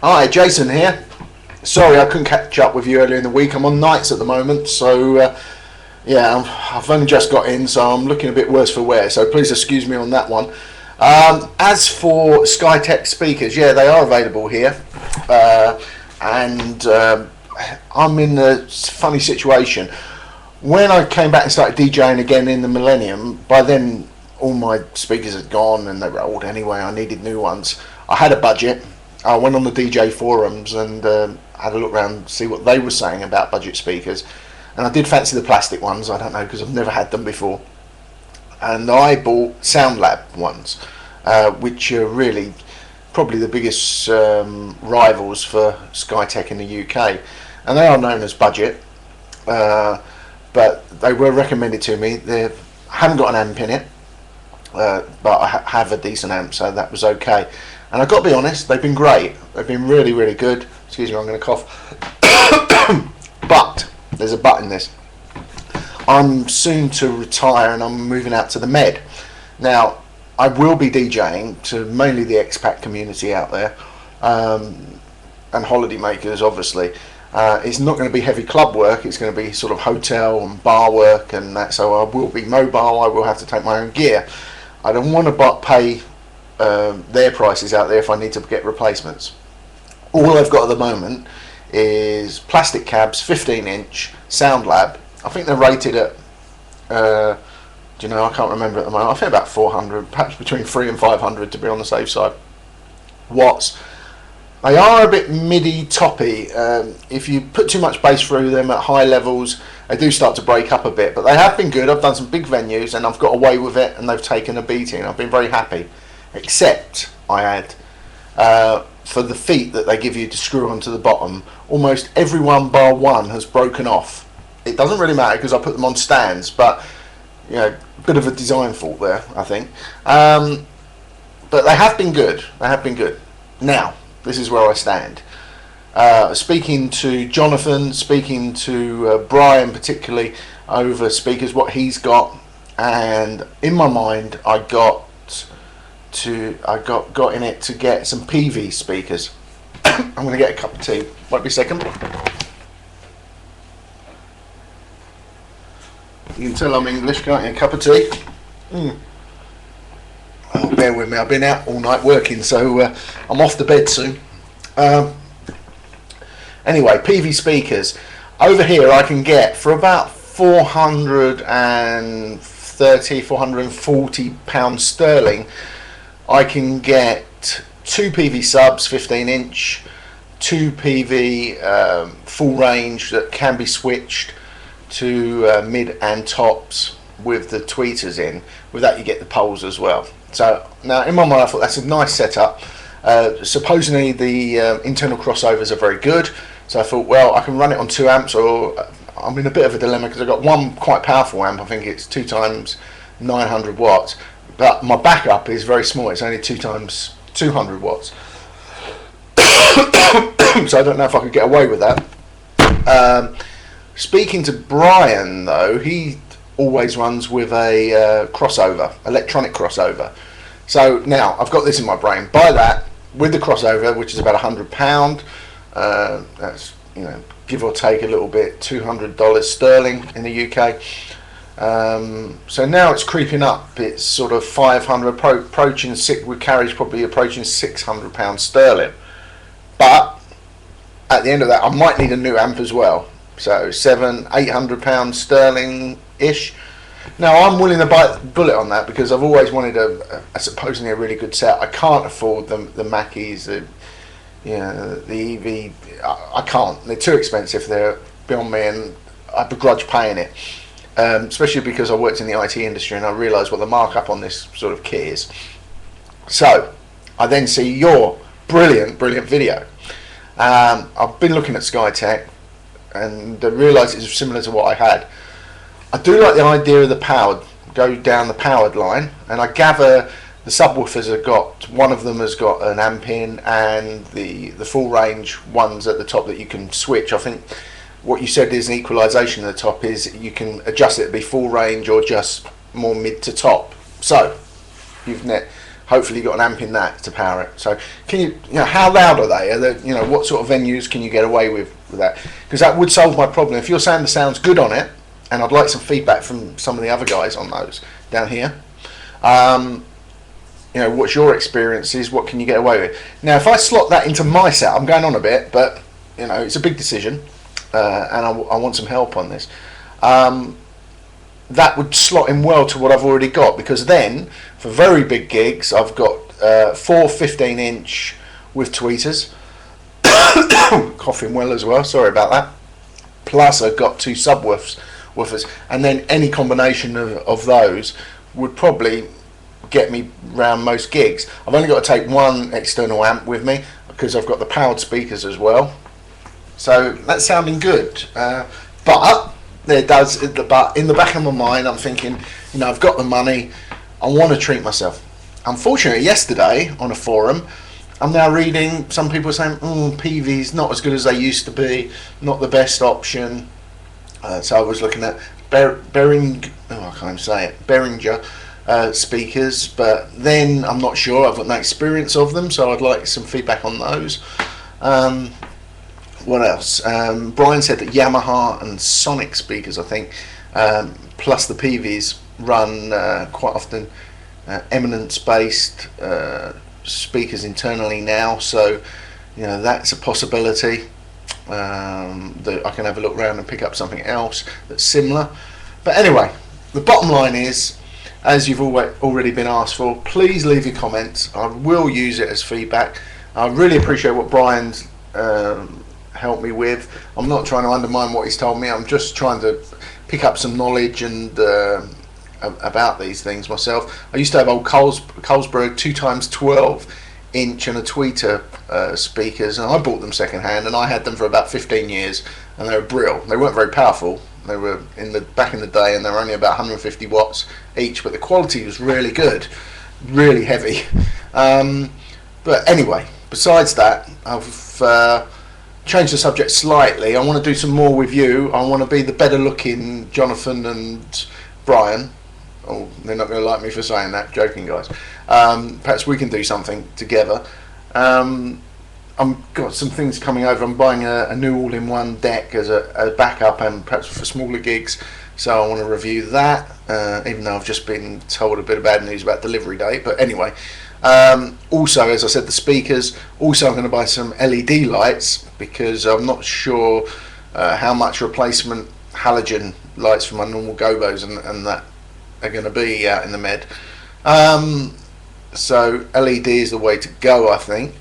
Hi, Jason here. Sorry I couldn't catch up with you earlier in the week. I'm on nights at the moment, so I've only just got in, so I'm looking a bit worse for wear. So please excuse me on that one. As for skytek speakers, yeah, they are available here, and I'm in a funny situation. When I came back and started DJing again in the Millennium, by then all my speakers had gone and they were old anyway. I needed new ones. I had a budget. I went on the DJ forums and had a look around, see what they were saying about budget speakers, and I did fancy the plastic ones. I don't know, because I've never had them before, and I bought SoundLab ones, which are really probably the biggest rivals for skytek in the UK, and they are known as budget. But they were recommended to me. They haven't got an amp in it, but I have a decent amp, so that was okay. And I've got to be honest, they've been great. They've been really, really good. Excuse me, I'm going to cough. But there's a but in this. I'm soon to retire and I'm moving out to the Med. Now, I will be DJing to mainly the expat community out there, and holiday makers, obviously. It's not going to be heavy club work. It's going to be sort of hotel and bar work and that. So I will be mobile. I will have to take my own gear. I don't want to pay their prices out there if I need to get replacements. All I've got at the moment is plastic cabs, 15-inch SoundLab. I think they're rated at, I can't remember at the moment. I think about 400, perhaps between 300 and 500 to be on the safe side. Watts. They are a bit MIDI toppy. If you put too much bass through them at high levels, they do start to break up a bit. But they have been good. I've done some big venues and I've got away with it, and they've taken a beating. I've been very happy. Except I had, for the feet that they give you to screw onto the bottom, almost everyone bar one has broken off. It doesn't really matter because I put them on stands, but a bit of a design fault there, I think. But they have been good. They have been good. Now, this is where I stand. Speaking to Jonathan, speaking to Brian particularly over speakers, what he's got, and in my mind I got in it to get some PV speakers. I'm going to get a cup of tea. Won't be a second. You can tell I'm English, can't you? A cup of tea. Oh, bear with me. I've been out all night working, so I'm off to bed soon. Anyway, PV speakers. Over here I can get for about £430, £440 sterling. I can get two PV subs, 15-inch, two PV full range that can be switched to mid and tops with the tweeters in. With that you get the poles as well. So now in my mind I thought that's a nice setup. Supposedly the internal crossovers are very good, so I thought, well, I can run it on 2 amps, or I'm in a bit of a dilemma because I've got one quite powerful amp. I think it's 2 times 900 watts, but my backup is very small. It's only 2 times 200 watts. So I don't know if I could get away with that. Speaking to Brian though, he always runs with a crossover, electronic crossover. So now I've got this in my brain. Buy that with the crossover, which is about £100. That's give or take a little bit, $200 sterling in the UK. So now it's creeping up. It's sort of 500, approaching with carriage probably approaching £600 sterling. But at the end of that, I might need a new amp as well. So £800 sterling ish. Now I'm willing to bite the bullet on that because I've always wanted a supposedly a really good set. I can't afford the Mackeys, the EV. I can't. They're too expensive. They're beyond me, and I begrudge paying it. Especially because I worked in the IT industry and I realised what the markup on this sort of kit is. So I then see your brilliant video. I've been looking at skytek and realised it's similar to what I had. I do like the idea of the powered, go down the powered line, and I gather the subwoofers have got, one of them has got an amp in, and the full range ones at the top that you can switch. I think what you said is an equalisation at the top is you can adjust it to be full range or just more mid to top. So you've hopefully you've got an amp in that to power it. So can you know, how loud are they? What sort of venues can you get away with that? Because that would solve my problem. If you're saying the sound's good on it, and I'd like some feedback from some of the other guys on those down here. What's your experiences? What can you get away with? Now, if I slot that into my set, I'm going on a bit, but it's a big decision, and I want some help on this. That would slot in well to what I've already got, because then for very big gigs I've got 4 15-inch with tweeters, coughing well as well, sorry about that, plus I've got 2 subwoofers, and then any combination of those would probably get me round most gigs. I've only got to take 1 external amp with me because I've got the powered speakers as well, so that's sounding good, but in the back of my mind I'm thinking, I've got the money, I want to treat myself. Unfortunately, yesterday on a forum I'm now reading some people saying PV's not as good as they used to be, not the best option. So I was looking at Behringer speakers, but then I'm not sure, I've got no experience of them, so I'd like some feedback on those. What else? Brian said that Yamaha and Sonic speakers, I think, plus the PVs run quite often eminence-based speakers internally now, so that's a possibility. That I can have a look around and pick up something else that's similar. But anyway, the bottom line is, as you've already been asked for, please leave your comments. I will use it as feedback. I really appreciate what Brian's helped me with. I'm not trying to undermine what he's told me, I'm just trying to pick up some knowledge and about these things myself. I used to have old Carlsberg 2x12 inch and a tweeter speakers, and I bought them second hand, and I had them for about 15 years, and they were brilliant. They weren't very powerful, they were back in the day, and they were only about 150 watts each, but the quality was really good, really heavy. But anyway, besides that, I've changed the subject slightly. I want to do some more with you. I want to be the better looking Jonathan and Brian. Oh, they're not going to like me for saying that, joking guys. Perhaps we can do something together. I've got some things coming over. I'm buying a new all-in-one deck as a backup, and perhaps for smaller gigs, so I want to review that, even though I've just been told a bit of bad news about delivery date. But anyway, also, as I said, the speakers. Also, I'm going to buy some LED lights, because I'm not sure how much replacement halogen lights for my normal gobos and that are going to be out in the med. So LED is the way to go, I think.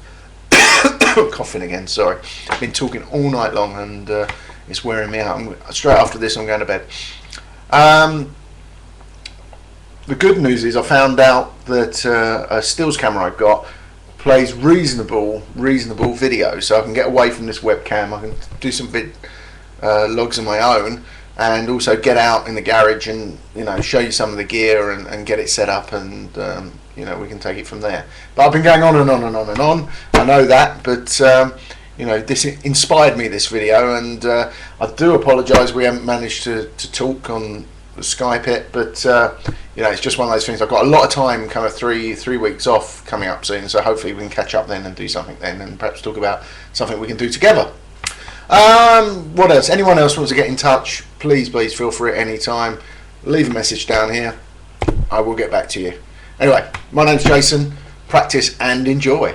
Coughing again, sorry. I've been talking all night long, and it's wearing me out. Straight after this I'm going to bed. The good news is I found out that a stills camera I've got plays reasonable video, so I can get away from this webcam. I can do some logs of my own, and also get out in the garage and show you some of the gear and get it set up, and we can take it from there. But I've been going on and on and on and on, I know that, but this inspired me, this video, and I do apologise we haven't managed to talk on Skype, but it's just one of those things. I've got a lot of time, kind of three weeks off coming up soon, so hopefully we can catch up then and do something then, and perhaps talk about something we can do together. What else? Anyone else wants to get in touch, please feel free at any time. Leave a message down here, I will get back to you. Anyway, my name's Jason. Practice and enjoy.